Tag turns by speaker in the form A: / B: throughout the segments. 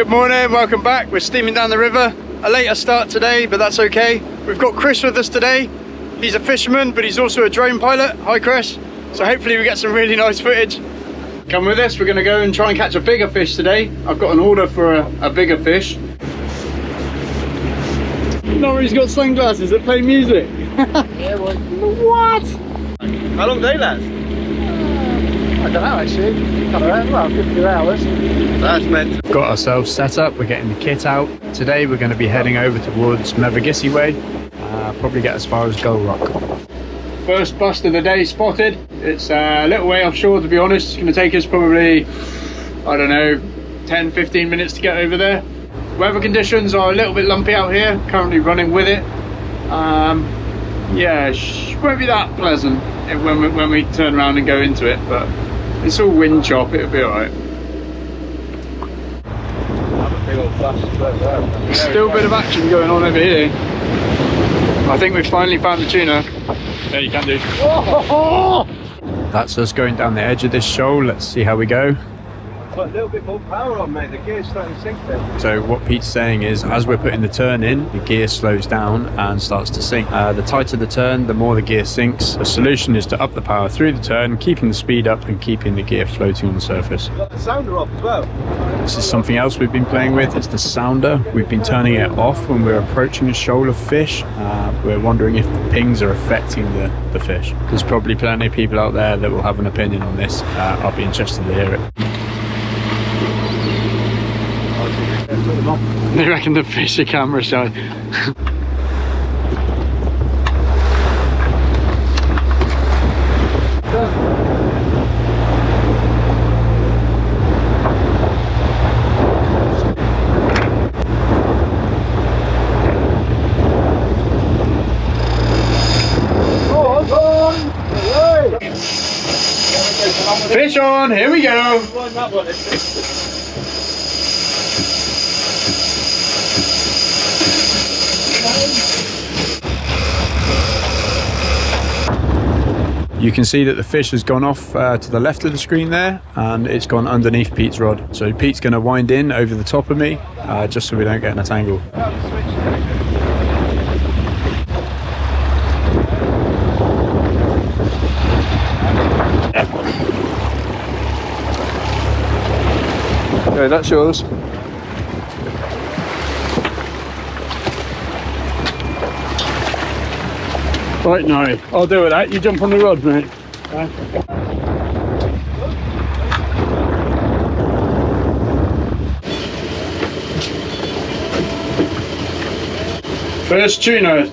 A: Good morning, welcome back. We're steaming down the river. A later start today, but that's okay. We've got Chris with us today. He's a fisherman, but he's also a drone pilot. Hi Chris. So hopefully we get some really nice footage. Come with us, we're gonna go and try and catch a bigger fish today. I've got an order for a bigger fish. Norrie's got sunglasses that play music.
B: Yeah, well.
A: What?
B: How long do they last? I don't know actually. Well, a good few hours. That's meant.
A: Got ourselves set up, we're getting the kit out. Today we're going to be heading over towards Mevagissey way. Probably get as far as Gull Rock. First bust of the day spotted. It's a little way offshore, to be honest. It's going to take us probably, I don't know, 10-15 minutes to get over there. Weather conditions are a little bit lumpy out here, currently running with it. Yeah, won't be that pleasant when we turn around and go into it, but it's all wind chop, it'll be alright. Still a bit of action going on over here. I think we've finally found the tuna. There you can do. That's us going down the edge of this shoal. Let's see how we go.
B: Got a little bit more power on, mate. The gear's starting to sink there.
A: So what Pete's saying is, as we're putting the turn in, the gear slows down and starts to sink. The tighter the turn, the more the gear sinks. The solution is to up the power through the turn, keeping the speed up and keeping the gear floating on the surface.
B: Got the sounder off as well.
A: This is something else we've been playing with. It's the sounder. We've been turning it off when we're approaching a shoal of fish. We're wondering if the pings are affecting the fish. There's probably plenty of people out there that will have an opinion on this. I'll be interested to hear it. They reckon the fish are camera shy. Fish on, here we go. You can see that the fish has gone off to the left of the screen there, and it's gone underneath Pete's rod. So Pete's going to wind in over the top of me, just so we don't get in a tangle. Okay, that's yours. Right, Norrie, I'll do with that. You jump on the rod, mate. First tuna.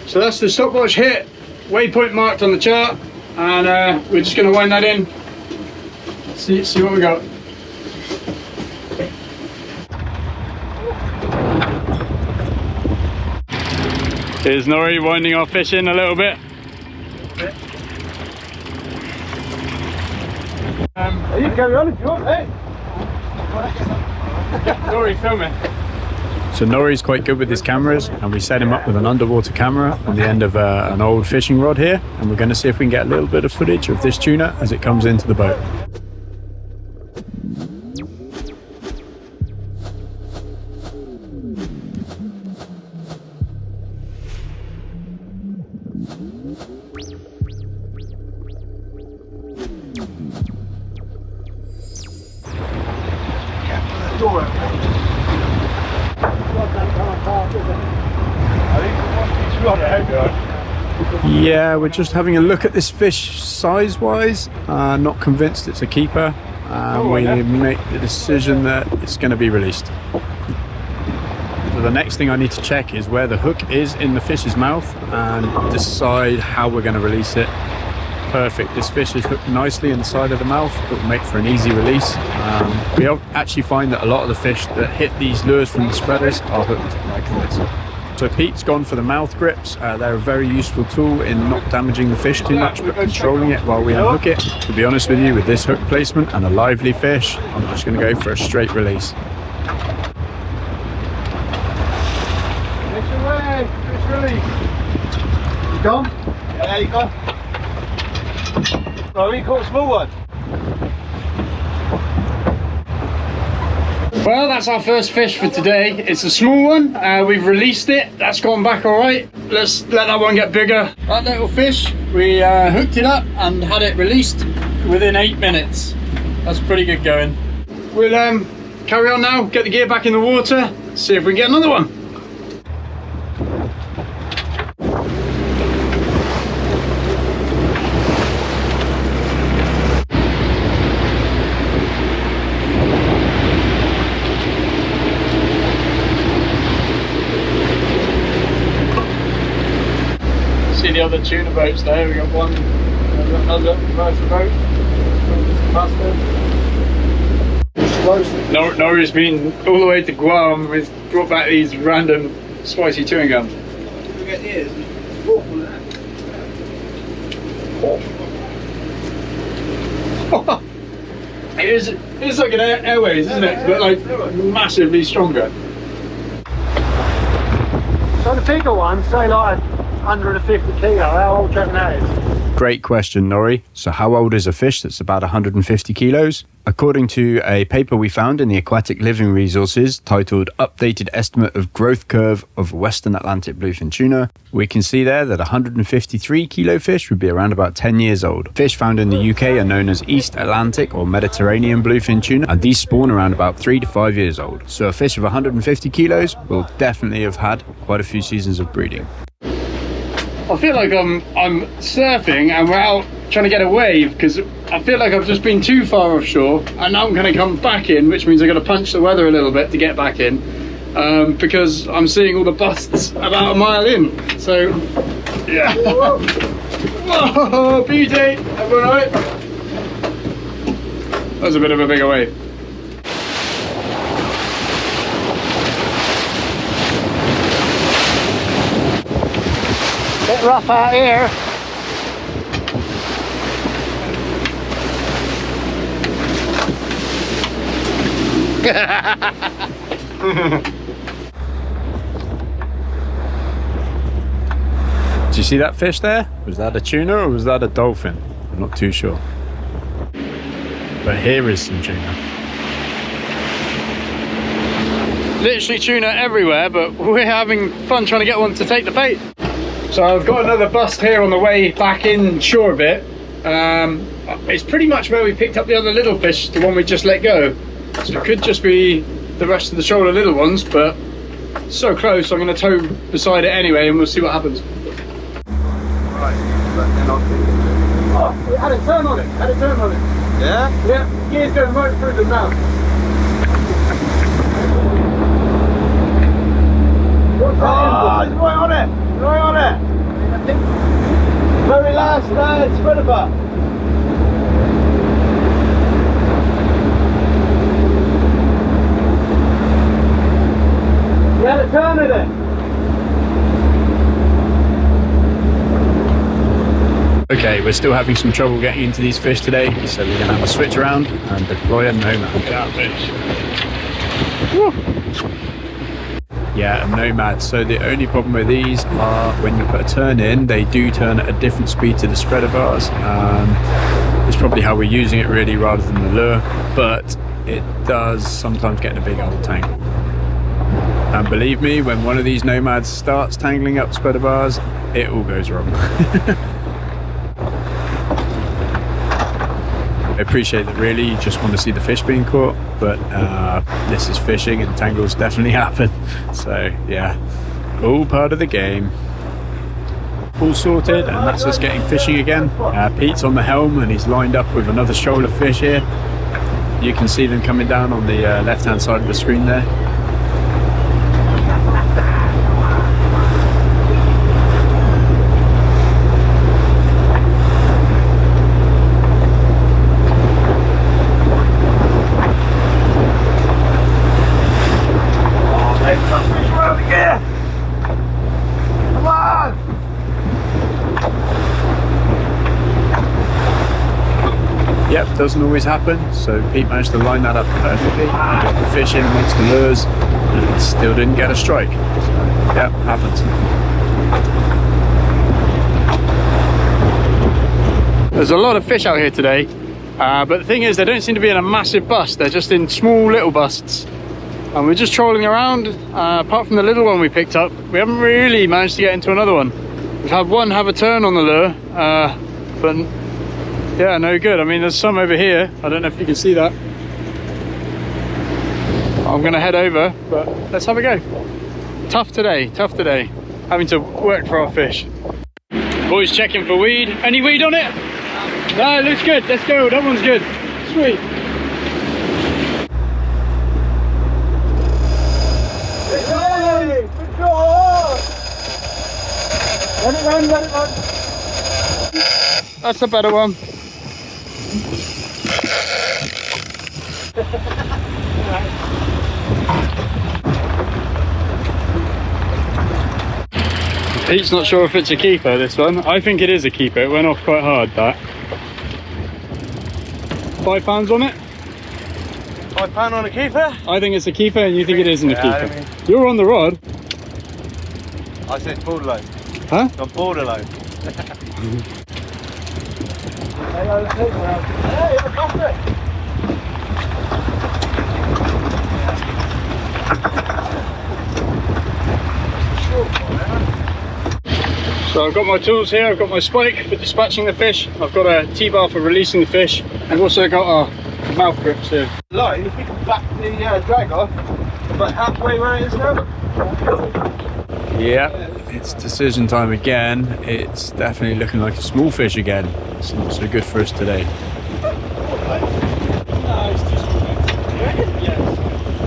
A: So that's the stopwatch hit, waypoint marked on the chart, and we're just going to wind that in. See what we got. Here's Norrie winding our fish in a little bit.
B: You can carry on if you want, eh?
A: Norrie, film it. So Norrie's quite good with his cameras, and we set him up with an underwater camera on the end of an old fishing rod here, and we're going to see if we can get a little bit of footage of this tuna as it comes into the boat. Yeah, we're just having a look at this fish size-wise. Not convinced it's a keeper. We make the decision that it's going to be released. So the next thing I need to check is where the hook is in the fish's mouth and decide how we're going to release it. Perfect. This fish is hooked nicely in the side of the mouth. It will make for an easy release. We actually find that a lot of the fish that hit these lures from the spreaders are hooked like this. So Pete's gone for the mouth grips. They're a very useful tool in not damaging the fish too much, but controlling it while we unhook it. To be honest with you, with this hook placement and a lively fish, I'm just going to go for a straight release.
B: Fish away, fish release. You gone? Yeah, you gone. Oh, we caught a small one.
A: Well, that's our first fish for today. It's a small one. We've released it. That's gone back all right. Let's let that one get bigger. That little fish, we hooked it up and had it released within 8 minutes. That's pretty good going. We'll carry on now, get the gear back in the water, see if we can get another one. See the other tuna boats there, we got one, another commercial boat. Nori's been all the way to Guam, he's brought back these random spicy chewing gum.
B: Look at ears.
A: It's like an airways, isn't it? But like massively stronger.
B: So the bigger one, say like 150 kilo, how old do you reckon that is?
A: Great question, Nori. So how old is a fish that's about 150 kilos? According to a paper we found in the Aquatic Living Resources titled Updated Estimate of Growth Curve of Western Atlantic Bluefin Tuna, we can see there that 153 kilo fish would be around about 10 years old. Fish found in the UK are known as East Atlantic or Mediterranean bluefin tuna, and these spawn around about 3 to 5 years old. So a fish of 150 kilos will definitely have had quite a few seasons of breeding. I feel like I'm surfing and we're out trying to get a wave because I feel like I've just been too far offshore and now I'm going to come back in, which means I've got to punch the weather a little bit to get back in because I'm seeing all the busts about a mile in. So, yeah. Whoa, beauty! Everyone all right? That was a bit of a bigger wave.
B: Bit rough out here.
A: Did you see that fish there? Was that a tuna or was that a dolphin? I'm not too sure. But here is some tuna. Literally tuna everywhere, but we're having fun trying to get one to take the bait. So I've got another bust here on the way back in shore a bit. It's pretty much where we picked up the other little fish, the one we just let go. So it could just be the rest of the shoulder little ones, but so close I'm going to tow beside it anyway and we'll see what happens.
B: Right, oh, had a turn on it, Yeah? Yeah, gear's going right through them now. Oh, it's right on it, right on it. Very last spreader bar. You had a turn of it.
A: Okay, we're still having some trouble getting into these fish today, so we're going to have a switch around and deploy a Nomad. Get out, fish. Woo. Yeah, a Nomad. So the only problem with these are when you put a turn in, they do turn at a different speed to the spreader bars. It's probably how we're using it really rather than the lure, but it does sometimes get in a big old tangle. And believe me, when one of these Nomads starts tangling up spreader bars, it all goes wrong. I appreciate that really you just want to see the fish being caught, but this is fishing and tangles definitely happen. So yeah, all part of the game. All sorted, and that's us getting fishing again. Pete's on the helm and he's lined up with another shoal of fish here. You can see them coming down on the left hand side of the screen there. Yep, doesn't always happen, so Pete managed to line that up perfectly, got the fish in amongst the lures, and still didn't get a strike. So, yeah, happens. There's a lot of fish out here today, but the thing is they don't seem to be in a massive bust, they're just in small little busts. and we're just trolling around. Apart from the little one we picked up, we haven't really managed to get into another one. We've had one have a turn on the lure, but yeah, no good. I mean, there's some over here. I don't know if you can see that. I'm gonna head over, but let's have a go. Tough today, having to work for our fish. Boys checking for weed. Any weed on it? No, it looks good. Let's go. That one's good. Sweet.
B: Hey, good job! Let it run, let it run.
A: That's a better one. Pete's not sure if it's a keeper, this one. I think it is a keeper. It went off quite hard, that. £5 on it?
B: £5 on a keeper?
A: I think it's a keeper and you think it isn't a keeper.
B: I mean,
A: you're on the rod.
B: I said borderline.
A: Huh?
B: I'm borderline. Hey, I got it.
A: So I've got my tools here. I've got my spike for dispatching the fish. I've got a T-bar for releasing the fish. I've also got our mouth grips here.
B: Line, if you can back the drag off, about halfway where it is now.
A: Yeah, it's decision time again. It's definitely looking like a small fish again. It's not so good for us today.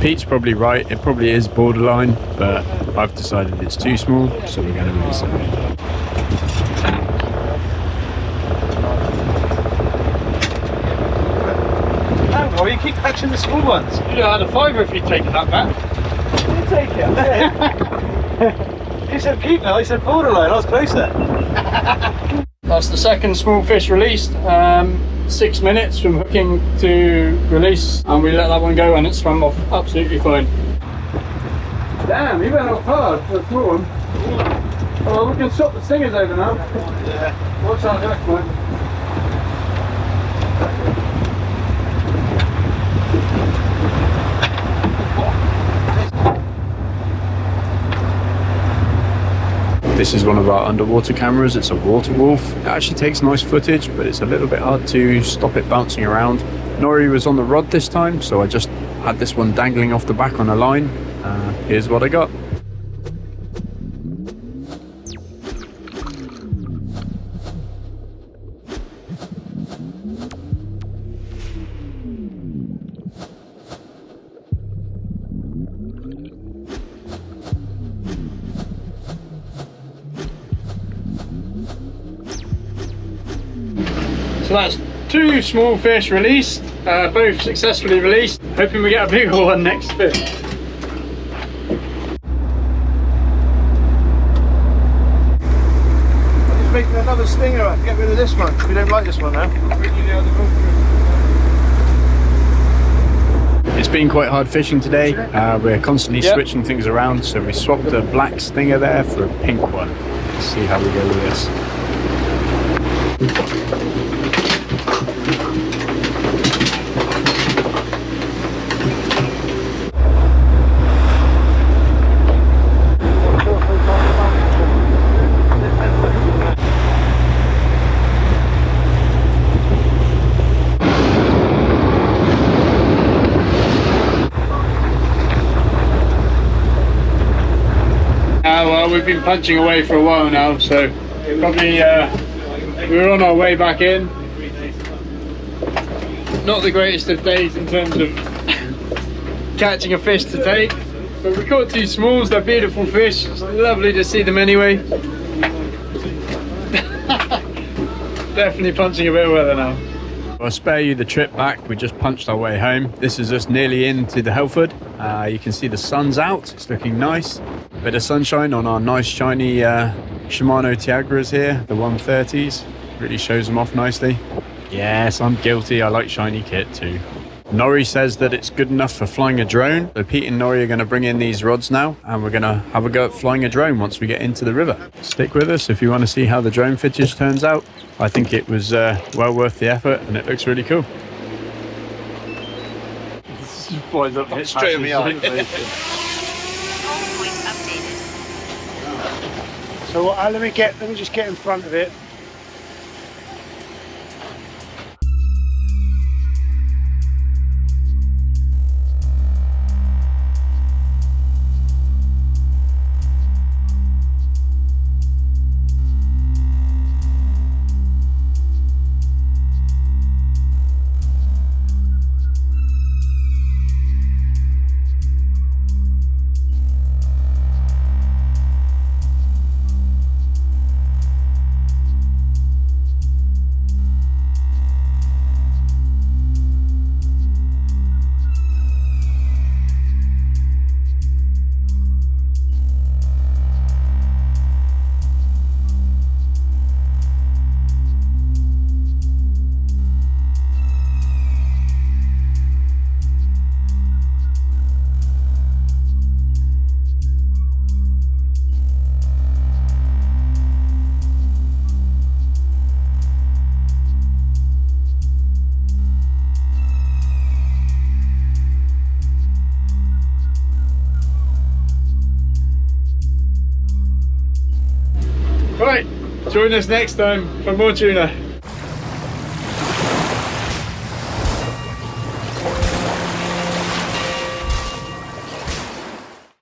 A: Pete's probably right. It probably is borderline, but I've decided it's too small, so we're going to release it.
B: Or you keep catching the small ones.
A: You'd have had a fiver if you'd taken that back.
B: You take it. You said keep now, I said borderline, I was closer.
A: That's the second small fish released. 6 minutes from hooking to release, and we let that one go and it swam off absolutely fine. Damn, he went off hard for a small one. Oh, we can swap the stingers over now.
B: Yeah.
A: Watch out, that one. This is one of our underwater cameras. It's a water wolf. It actually takes nice footage, but it's a little bit hard to stop it bouncing around. Nori was on the rod this time, so I just had this one dangling off the back on a line. Here's what I got. So that's 2 small fish released, both successfully released. Hoping we get a bigger one next fish.
B: I'm just making another stinger up. Get rid of this one. We don't like this one now.
A: It's been quite hard fishing today. We're constantly switching things around, so we swapped a black stinger there for a pink one. Let's see how we go with this. Well, we've been punching away for a while now, so probably we're on our way back in. Not the greatest of days in terms of catching a fish to take, but we caught 2 smalls. They're beautiful fish. It's lovely to see them anyway. Definitely punching a bit of weather now. I'll spare you the trip back. We just punched our way home. This is us nearly into the Helford. You can see the sun's out. It's looking nice. Bit of sunshine on our nice shiny Shimano Tiagras here, the 130s. Really shows them off nicely. Yes, I'm guilty. I like shiny kit too. Nori says that it's good enough for flying a drone. So Pete and Nori are going to bring in these rods now, and we're going to have a go at flying a drone once we get into the river. Stick with us if you want to see how the drone footage turns out. I think it was well worth the effort, and it looks really cool. Boys up
B: straight in the eye.
C: Home point updated.
B: So let me just get in front of it.
A: Right, join us next time for more tuna.